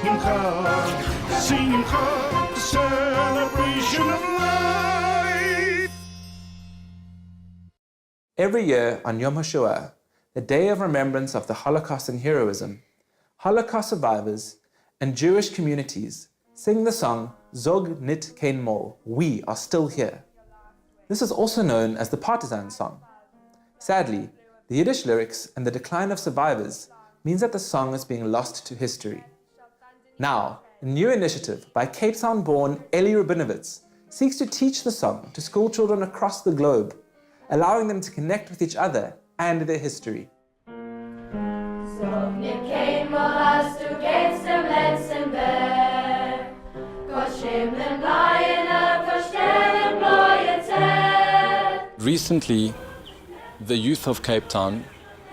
Simcha, the celebration of life. Every year on Yom HaShoah, the day of remembrance of the Holocaust and heroism, Holocaust survivors and Jewish communities sing the song Zog Nit Kein Mol, We Are Still Here. This is also known as the partisan song. Sadly, the Yiddish lyrics and the decline of survivors means that the song is being lost to history. Now, a new initiative by Cape Town-born Eli Rabinowitz seeks to teach the song to school children across the globe, allowing them to connect with each other and their history. Recently, the youth of Cape Town,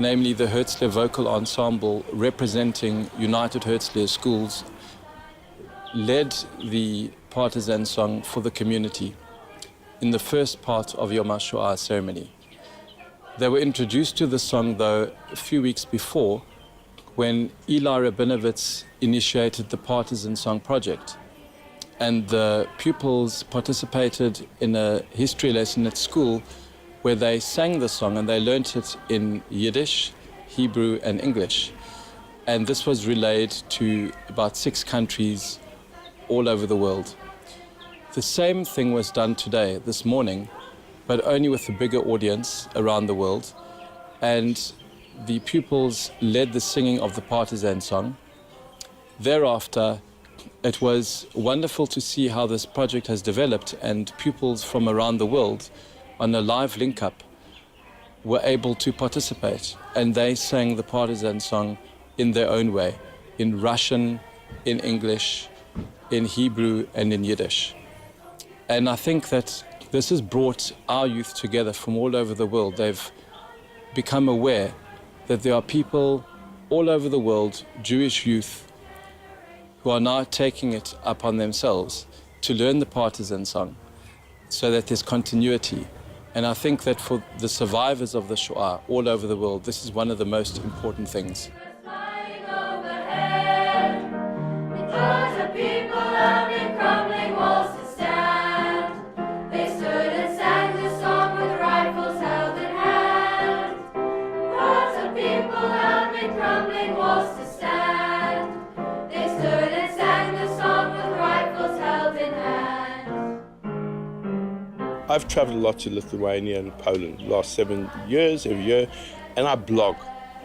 namely the Herzliya Vocal Ensemble representing United Herzliya Schools, led the partisan song for the community in the first part of Yom HaShoah ceremony. They were introduced to the song, though, a few weeks before, when Eli Rabinowitz initiated the Partisan Song Project. And the pupils participated in a history lesson at school where they sang the song and they learnt it in Yiddish, Hebrew, and English. And this was relayed to about 6 countries all over the world. The same thing was done today, this morning, but only with a bigger audience around the world. And the pupils led the singing of the partisan song. Thereafter, it was wonderful to see how this project has developed, and pupils from around the world on a live link-up were able to participate. And they sang the partisan song in their own way, in Russian, in English, in Hebrew, and in Yiddish. And I think that this has brought our youth together from all over the world. They've become aware that there are people all over the world, Jewish youth, who are now taking it upon themselves to learn the partisan song so that there's continuity. And I think that for the survivors of the Shoah all over the world, this is one of the most important things. I've traveled a lot to Lithuania and Poland the last 7 years, every year, and I blog.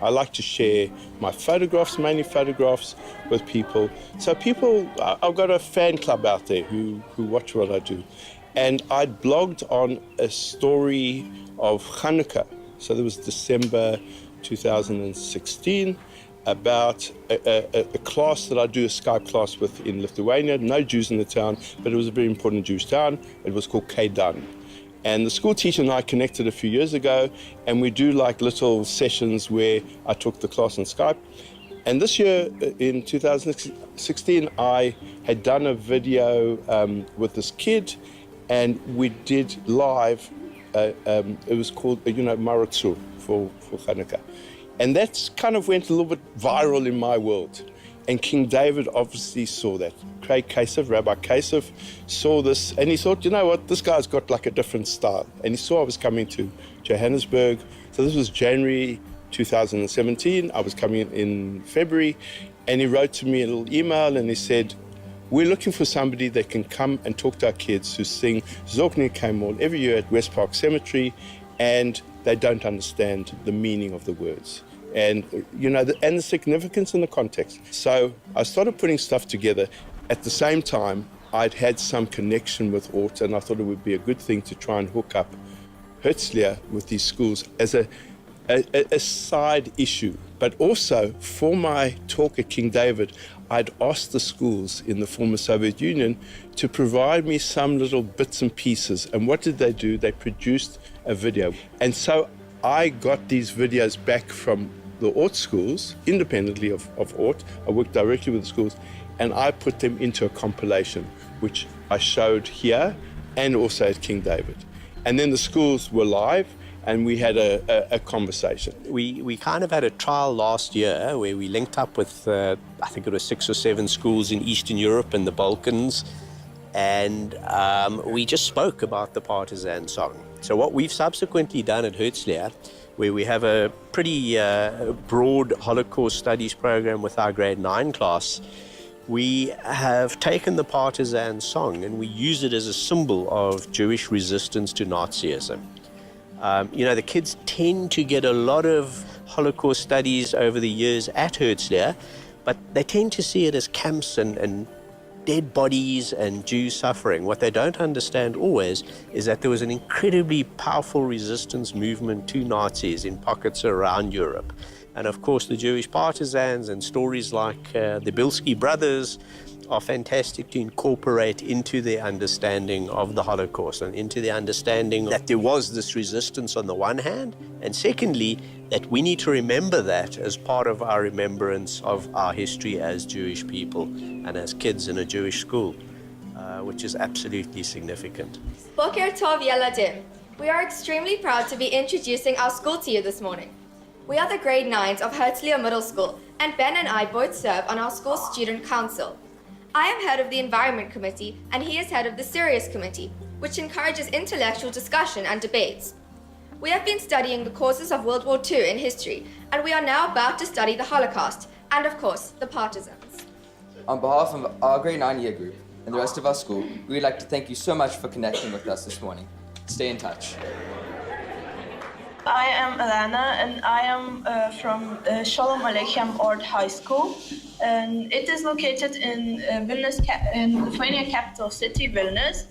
I like to share my photographs, mainly photographs, with people. So I've got a fan club out there who watch what I do. And I blogged on a story of Hanukkah. So there was December 2016, about a class that I do, a Skype class with in Lithuania. No Jews in the town, but it was a very important Jewish town. It was called Kaidan. And the school teacher and I connected a few years ago, and we do like little sessions where I took the class on Skype. And this year, in 2016, I had done a video with this kid, and we did live, it was called, Maratzu for Hanukkah. And that kind of went a little bit viral in my world. And King David obviously saw that. Craig Kasef, Rabbi Kasef, saw this, and he thought, you know what, this guy's got like a different style. And he saw I was coming to Johannesburg. So this was January 2017. I was coming in February, and he wrote to me a little email, and he said, we're looking for somebody that can come and talk to our kids who sing Zog Nit Kein Mol every year at West Park Cemetery, and they don't understand the meaning of the words. And, and the significance and the context. So I started putting stuff together. At the same time, I'd had some connection with Ort, and I thought it would be a good thing to try and hook up Herzliya with these schools as a side issue. But also, for my talk at King David, I'd asked the schools in the former Soviet Union to provide me some little bits and pieces. And what did they do? They produced a video. And so I got these videos back from the Ort schools, independently of Ort. I worked directly with the schools, and I put them into a compilation, which I showed here and also at King David. And then the schools were live, and we had a conversation. We kind of had a trial last year where we linked up with, I think it was 6 or 7 schools in Eastern Europe and the Balkans, and we just spoke about the partisan song. So what we've subsequently done at Herzliya, where we have a pretty broad Holocaust studies program with our grade 9 class, we have taken the partisan song and we use it as a symbol of Jewish resistance to Nazism. The kids tend to get a lot of Holocaust studies over the years at Herzliya, but they tend to see it as camps and dead bodies and Jews suffering. What they don't understand always is that there was an incredibly powerful resistance movement to Nazis in pockets around Europe. And of course, the Jewish partisans and stories like the Bilski brothers are fantastic to incorporate into their understanding of the Holocaust and into the understanding that there was this resistance on the one hand, and secondly, that we need to remember that as part of our remembrance of our history as Jewish people and as kids in a Jewish school, which is absolutely significant. Boker Tov Yeladim. We are extremely proud to be introducing our school to you this morning. We are the grade 9s of Herzliya Middle School, and Ben and I both serve on our school student council. I am head of the Environment Committee, and he is head of the Serious Committee, which encourages intellectual discussion and debates. We have been studying the causes of World War II in history, and we are now about to study the Holocaust, and of course, the partisans. On behalf of our grade 9 year group and the rest of our school, we would like to thank you so much for connecting with us this morning. Stay in touch. I am Alana, and I am from Shalom Aleichem Ord High School. And it is located in Vilnius, in Lithuania capital city, Vilnius.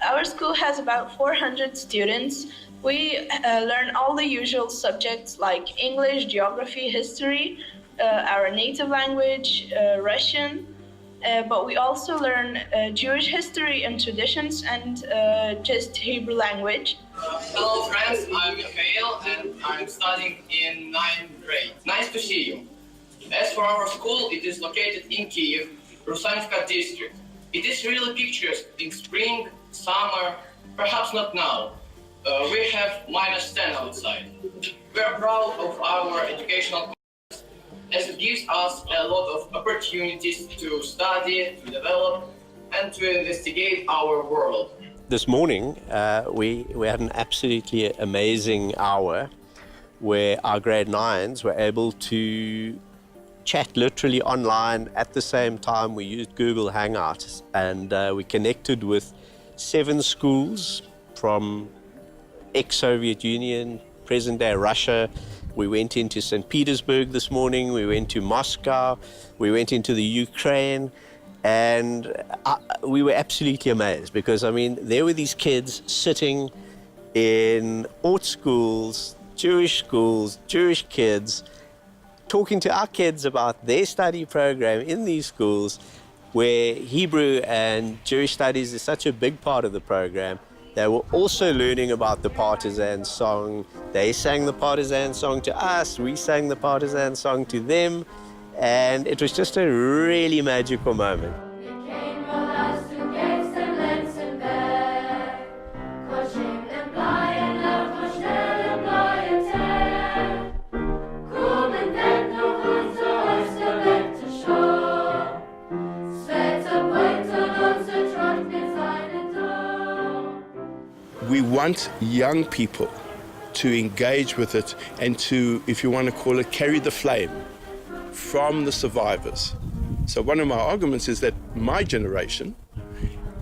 Our school has about 400 students. We learn all the usual subjects like English, geography, history, our native language, Russian, but we also learn Jewish history and traditions and just Hebrew language. Hello friends, I'm Mikhail and I'm studying in 9th grade. Nice to see you. As for our school, it is located in Kyiv, Rusanivka district. It is really picturesque in spring, summer, perhaps not now. We have -10 outside. We are proud of our educational process as it gives us a lot of opportunities to study, to develop, and to investigate our world. This morning, we had an absolutely amazing hour where our grade 9s were able to chat literally online at the same time. We used Google Hangouts, and we connected with 7 schools from ex-Soviet Union, present-day Russia. We went into St. Petersburg this morning, we went to Moscow, we went into the Ukraine, and we were absolutely amazed because, I mean, there were these kids sitting in art schools, Jewish kids, talking to our kids about their study program in these schools where Hebrew and Jewish studies is such a big part of the program. They were also learning about the partisan song. They sang the partisan song to us, we sang the partisan song to them, and it was just a really magical moment. We want young people to engage with it and to, if you want to call it, carry the flame from the survivors. So one of my arguments is that my generation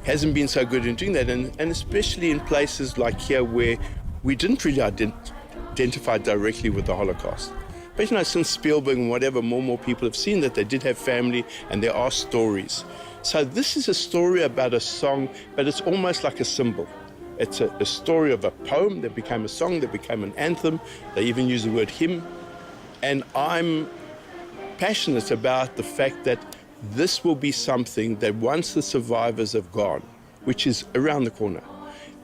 hasn't been so good in doing that, and especially in places like here where we didn't really identify directly with the Holocaust. But you know, since Spielberg and whatever, more and more people have seen that they did have family and there are stories. So this is a story about a song, but it's almost like a symbol. It's a story of a poem that became a song, that became an anthem. They even use the word hymn. And I'm passionate about the fact that this will be something that once the survivors have gone, which is around the corner,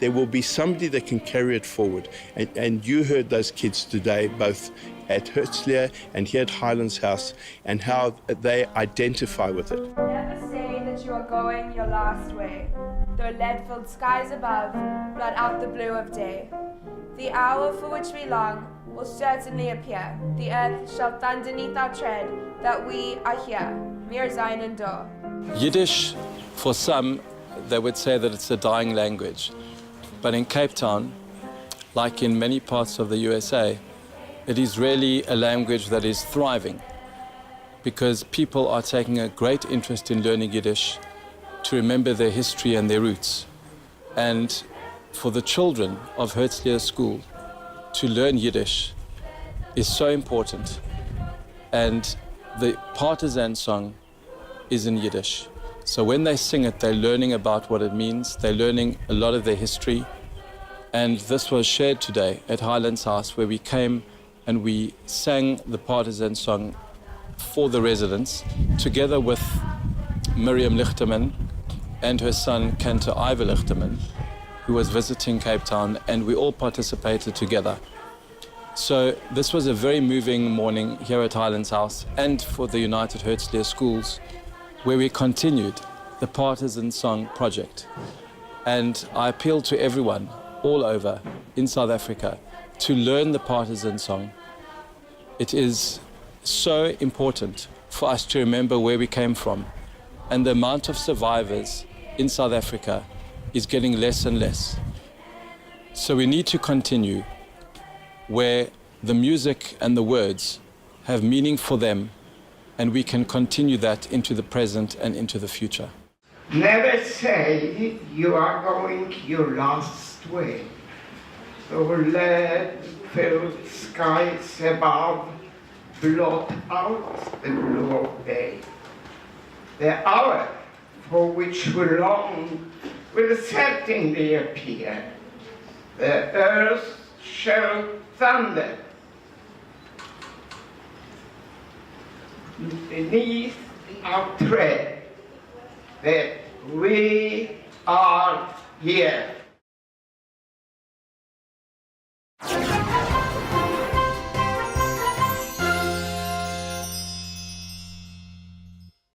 there will be somebody that can carry it forward. And you heard those kids today, both at Herzliya and here at Highlands House, and how they identify with it. Never say that you are going your last way, though lead-filled skies above blot out the blue of day. The hour for which we long will certainly appear. The earth shall thunder neath our tread that we are here. Mir Zayn and Dor. Yiddish, for some, they would say that it's a dying language. But in Cape Town, like in many parts of the USA, it is really a language that is thriving because people are taking a great interest in learning Yiddish to remember their history and their roots. And for the children of Herzliya School to learn Yiddish is so important. And the partisan song is in Yiddish. So when they sing it, they're learning about what it means. They're learning a lot of their history. And this was shared today at Highlands House, where we came and we sang the partisan song for the residents, together with Miriam Lichterman and her son, Cantor Ivor Lichterman, who was visiting Cape Town, and we all participated together. So this was a very moving morning here at Highlands House and for the United Herzliya Schools, where we continued the Partisan Song project. And I appeal to everyone all over in South Africa to learn the Partisan Song. It is so important for us to remember where we came from. And the amount of survivors in South Africa is getting less and less. So we need to continue where the music and the words have meaning for them, and we can continue that into the present and into the future. Never say you are going your last way. The lead-filled skies above blot out the blue of day. The hour for which we long will certainly appear. The earth shall thunder beneath our tread that we are here.